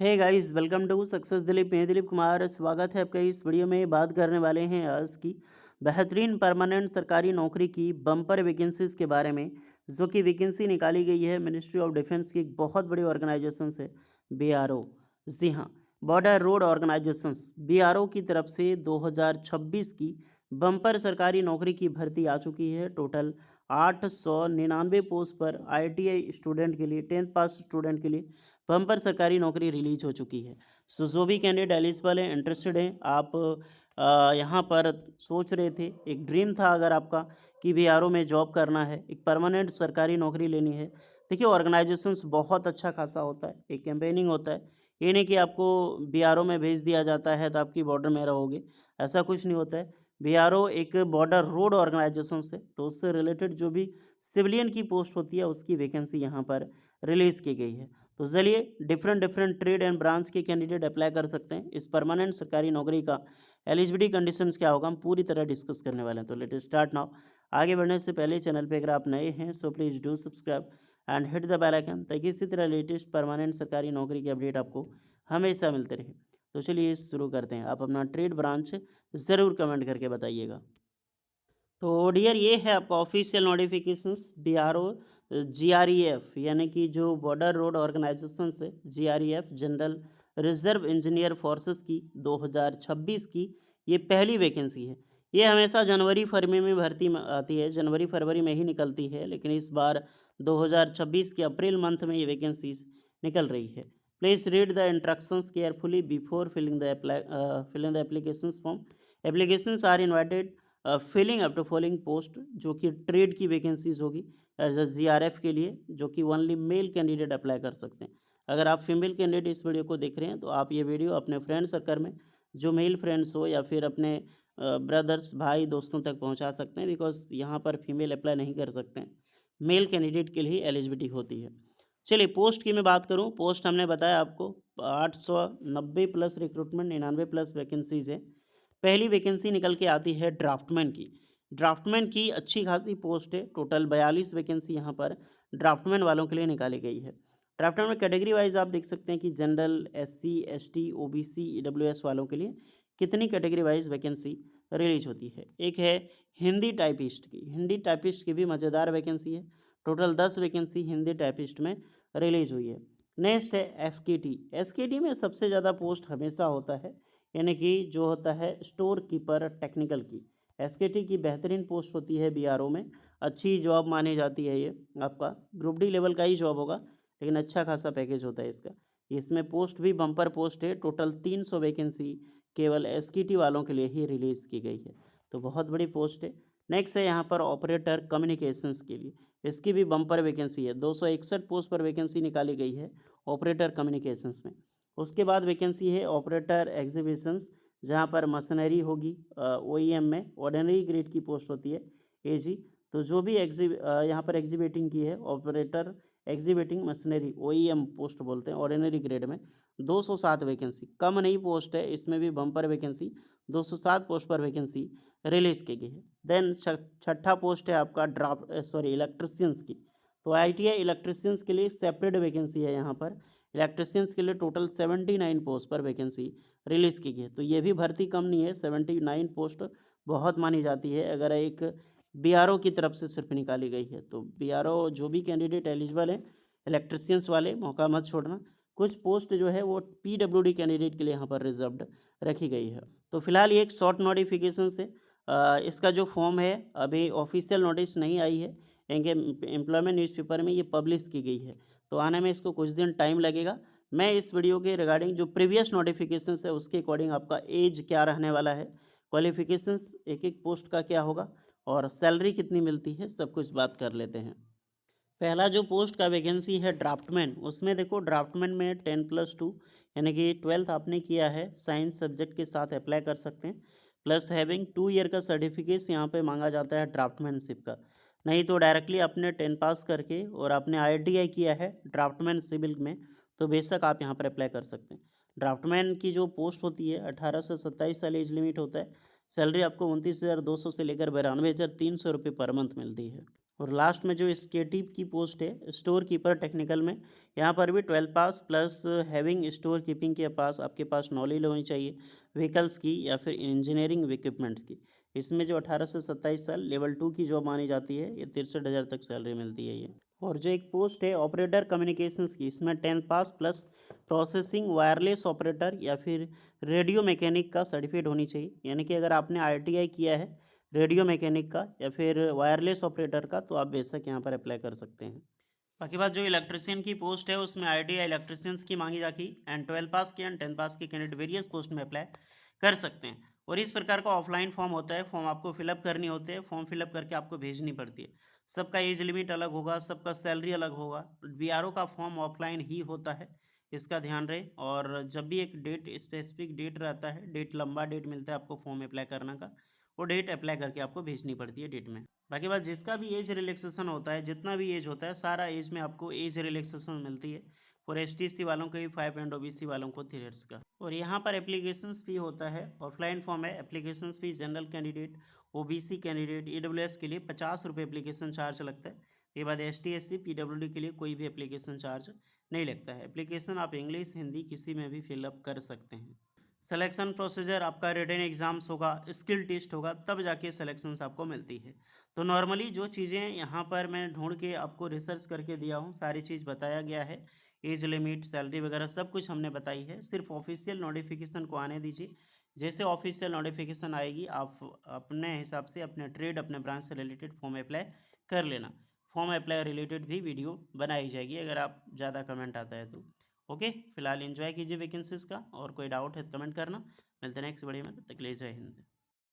Hey guys, welcome to success Dilip. मैं दिलीप कुमार, स्वागत है आपका। इस वीडियो में बात करने वाले हैं आज की बेहतरीन परमानेंट सरकारी नौकरी की बम्पर वैकेंसीज के बारे में, जो कि वैकेंसी निकाली गई है मिनिस्ट्री ऑफ डिफेंस की एक बहुत बड़ी ऑर्गेनाइजेशन से, बीआरओ। जी हाँ, बॉर्डर रोड ऑर्गेनाइजेशंस बीआरओ की तरफ से 2026 की बम्पर सरकारी नौकरी की भर्ती आ चुकी है। टोटल 899 पोस्ट पर आईटीआई स्टूडेंट के लिए, 10th पास स्टूडेंट के लिए बम्पर सरकारी नौकरी रिलीज हो चुकी है। सो जो भी कैंडिडेट एलिजिबल हैं, इंटरेस्टेड हैं, आप यहाँ पर सोच रहे थे, एक ड्रीम था अगर आपका कि बीआरओ में जॉब करना है, एक परमानेंट सरकारी नौकरी लेनी है। देखिए, ऑर्गेनाइजेशंस बहुत अच्छा खासा होता है, एक कैंपेनिंग होता है। ये नहीं कि आपको बीआरओ में भेज दिया जाता है तो आपकी बॉर्डर में रहोगे, ऐसा कुछ नहीं होता है। बीआरओ एक बॉर्डर रोड ऑर्गेनाइजेशन से, तो उससे रिलेटेड जो भी सिविलियन की पोस्ट होती है उसकी वैकेंसी यहाँ पर रिलीज़ की गई है। तो चलिए, different different trade and branch के कैंडिडेट अप्लाई कर सकते हैं। इस परमानेंट सरकारी नौकरी का एलिजिबिलिटी कंडीशंस क्या होगा, हम पूरी तरह डिस्कस करने वाले हैं। तो लेट स्टार्ट नाउ। आगे बढ़ने से पहले चैनल पे अगर आप नए हैं so please do subscribe and hit the bell icon, ताकि इसी तरह लेटेस्ट परमानेंट सरकारी नौकरी की अपडेट आपको हमेशा मिलते रहे। तो चलिए शुरू करते हैं। आप अपना ट्रेड ब्रांच ज़रूर कमेंट करके बताइएगा। तो डियर, ये है आपका ऑफिशियल नोटिफिकेशंस बीआरओ जीआरईएफ, यानी कि जो बॉर्डर रोड ऑर्गेनाइजेशन से GREF, general reserve engineer forces की 2026 की ये पहली वैकेंसी है। ये हमेशा जनवरी फरवरी में भर्ती में आती है, जनवरी फरवरी में ही निकलती है, लेकिन इस बार 2026 के अप्रैल मंथ में ये वैकेंसीज निकल रही है। Please read the instructions carefully before filling the application form. Applications are invited filling up to following post, जो कि ट्रेड की वैकेंसीज होगी एज अ जीआरएफ के लिए, जो कि ओनली मेल कैंडिडेट अप्लाई कर सकते हैं। अगर आप फीमेल कैंडिडेट इस वीडियो को देख रहे हैं तो आप ये वीडियो अपने फ्रेंड सर्कल में, जो मेल फ्रेंड्स हो या फिर अपने ब्रदर्स भाई दोस्तों तक पहुंचा सकते हैं, बिकॉज यहाँ पर फीमेल अप्लाई नहीं कर सकते हैं। मेल कैंडिडेट के लिए एलिजिबिलिटी होती है। चलिए, पोस्ट की मैं बात करूँ, पोस्ट हमने बताया आपको 890 प्लस रिक्रूटमेंट, 99 प्लस वैकेंसीज है। पहली वैकेंसी निकल के आती है ड्राफ्टमैन की। ड्राफ्टमैन की अच्छी खासी पोस्ट है, टोटल 42 वैकेंसी यहाँ पर ड्राफ्टमैन वालों के लिए निकाली गई है। ड्राफ्टमैन में कैटेगरी वाइज आप देख सकते हैं कि general, SC, ST, OBC, EWS वालों के लिए कितनी कैटेगरी वाइज वैकेंसी रिलीज होती है। एक है हिंदी टाइपिस्ट की। हिंदी टाइपिस्ट की भी मज़ेदार वैकेंसी है। टोटल 10 वैकेंसी हिंदी टाइपिस्ट में रिलीज हुई है। नेक्स्ट है एसकेटी। एसकेटी में सबसे ज़्यादा पोस्ट हमेशा होता है, यानी कि जो होता है स्टोर कीपर टेक्निकल की। एसकेटी की बेहतरीन पोस्ट होती है बीआरओ में, अच्छी जॉब मानी जाती है। ये आपका ग्रुप डी लेवल का ही जॉब होगा, लेकिन अच्छा खासा पैकेज होता है इसका। इसमें पोस्ट भी बम्पर पोस्ट है। टोटल 300 वैकेंसी केवल एसकेटी वालों के लिए ही रिलीज़ की गई है, तो बहुत बड़ी पोस्ट है। नेक्स्ट है यहाँ पर ऑपरेटर कम्युनिकेशंस के लिए। इसकी भी बम्पर वैकेंसी है, 261 पोस्ट पर वैकेंसी निकाली गई है ऑपरेटर कम्युनिकेशंस में। उसके बाद वैकेंसी है ऑपरेटर एग्जीबिशंस, जहाँ पर मशीनरी होगी। ओईएम में ऑर्डिनरी ग्रेड की पोस्ट होती है, एजी। तो जो भी यहाँ पर एग्जीबिटिंग की है, operator exhibiting machinery, OEM post बोलते हैं ऑर्डिनरी ग्रेड में, 207 वैकेंसी। कम नहीं पोस्ट है, इसमें भी बम्पर वैकेंसी 207 पोस्ट पर वैकेंसी रिलीज़ की गई है। देन छठा पोस्ट है आपका इलेक्ट्रिशियंस की। तो आईटीआई इलेक्ट्रिशियंस के लिए सेपरेट वैकेंसी है यहाँ पर। इलेक्ट्रिशियंस के लिए टोटल 79 पोस्ट पर वैकेंसी रिलीज़ की गई है। तो ये भी भर्ती कम नहीं है, 79 पोस्ट बहुत मानी जाती है अगर एक बीआरओ की तरफ से सिर्फ निकाली गई है। तो बीआरओ जो भी कैंडिडेट एलिजिबल हैं, इलेक्ट्रिशियंस वाले, मौका मत छोड़ना। कुछ पोस्ट जो है वो पीडब्ल्यूडी कैंडिडेट के लिए यहाँ पर रिजर्व्ड रखी गई है। तो फिलहाल ये एक शॉर्ट नोटिफिकेशन से इसका जो फॉर्म है अभी ऑफिशियल नोटिस नहीं आई है, एम्प्लॉयमेंट न्यूज़पेपर में ये पब्लिश की गई है, तो आने में इसको कुछ दिन टाइम लगेगा। मैं इस वीडियो के रिगार्डिंग जो प्रीवियस नोटिफिकेशन है उसके अकॉर्डिंग आपका एज क्या रहने वाला है, क्वालिफिकेशंस एक एक पोस्ट का क्या होगा और सैलरी कितनी मिलती है, सब कुछ बात कर लेते हैं। पहला जो पोस्ट का वैकेंसी है ड्राफ्टमैन, उसमें देखो ड्राफ्टमैन में 10+2 यानी कि 12th आपने किया है साइंस सब्जेक्ट के साथ अप्लाई कर सकते हैं। प्लस हैविंग 2 ईयर का सर्टिफिकेट यहाँ पे मांगा जाता है ड्राफ्टमैनशिप का। नहीं तो डायरेक्टली आपने 10 पास करके और आपने आईटीआई किया है ड्राफ्टमैन सिविल में, तो बेशक आप यहाँ पर अप्लाई कर सकते हैं। ड्राफ्टमैन की जो पोस्ट होती है 18 से 27 साल एज लिमिट होता है। सैलरी आपको 29,200 से लेकर 92,300 रुपये पर मंथ मिलती है। और लास्ट में जो स्केटी की पोस्ट है स्टोर कीपर टेक्निकल में, यहाँ पर भी 12 पास प्लस हैविंग स्टोर कीपिंग के पास आपके पास नॉलेज होनी चाहिए व्हीकल्स की या फिर इंजीनियरिंग इक्विपमेंट की। इसमें जो 18 से 27 साल लेवल 2 की जॉब मानी जाती है, ये 63,000 तक सैलरी मिलती है ये। और जो एक पोस्ट है ऑपरेटर कम्युनिकेशंस की, इसमें 10 पास प्लस प्रोसेसिंग वायरलेस ऑपरेटर या फिर रेडियो मैकेनिक का सर्टिफिकेट होनी चाहिए। यानी कि अगर आपने ITI किया है रेडियो मैकेनिक का या फिर वायरलेस ऑपरेटर का, तो आप बेशक यहाँ पर अप्लाई कर सकते हैं। बाकी बात जो इलेक्ट्रिशियन की पोस्ट है उसमें ITI इलेक्ट्रिशियंस की मांगी जाती है एंड 12 पास के एंड 10 पास के कैंडिडेट वेरियस पोस्ट में अप्लाई कर सकते हैं। और इस प्रकार का ऑफलाइन फॉर्म होता है, फॉर्म आपको फिलअप करनी होते हैं, फॉर्म फिलअप करके आपको भेजनी पड़ती है। सबका एज लिमिट अलग होगा, सबका सैलरी अलग होगा। BRO का फॉर्म ऑफलाइन ही होता है, इसका ध्यान रहे। और जब भी एक डेट स्पेसिफिक डेट रहता है, डेट लंबा डेट मिलता है आपको फॉर्म अप्लाई करने का, वो डेट अप्लाई करके आपको भेजनी पड़ती है डेट में। बाकी बात जिसका भी एज रिलैक्सेशन होता है, जितना भी एज होता है, सारा एज में आपको एज रिलैक्सेशन मिलती है। फॉर STC वालों को भी 5 एंड OBC वालों को 3 ईयर्स का। और यहाँ पर एप्लीकेशंस भी होता है, ऑफलाइन फॉर्म है। एप्लीकेशंस भी general candidate, OBC candidate, EWS के लिए 50 रुपये एप्लीकेशन चार्ज लगता है। ये बाद ST SC PWD के लिए कोई भी एप्लीकेशन चार्ज नहीं लगता है। एप्लीकेशन आप इंग्लिश हिंदी किसी में भी फिलअप कर सकते हैं। सिलेक्शन प्रोसीजर आपका रिटन एग्जाम्स होगा, स्किल टेस्ट होगा, तब जाके सिलेक्शंस आपको मिलती है। तो नॉर्मली जो चीज़ें यहाँ पर मैं ढूंढ के आपको रिसर्च करके दिया हूँ, सारी चीज़ बताया गया है। एज लिमिट, सैलरी वगैरह सब कुछ हमने बताई है। सिर्फ ऑफिशियल नोटिफिकेशन को आने दीजिए। जैसे ऑफिशियल नोटिफिकेशन आएगी, आप अपने हिसाब से अपने ट्रेड, अपने ब्रांच से रिलेटेड फॉर्म अप्लाई कर लेना। फॉर्म अप्लाई रिलेटेड भी वीडियो बनाई जाएगी अगर आप ज़्यादा कमेंट आता है तो। ओके, फिलहाल एंजॉय कीजिए वैकेंसीज का, और कोई डाउट है तो कमेंट करना। मिलते हैं नेक्स्ट वीडियो में, तब तक के लिए जय हिंद।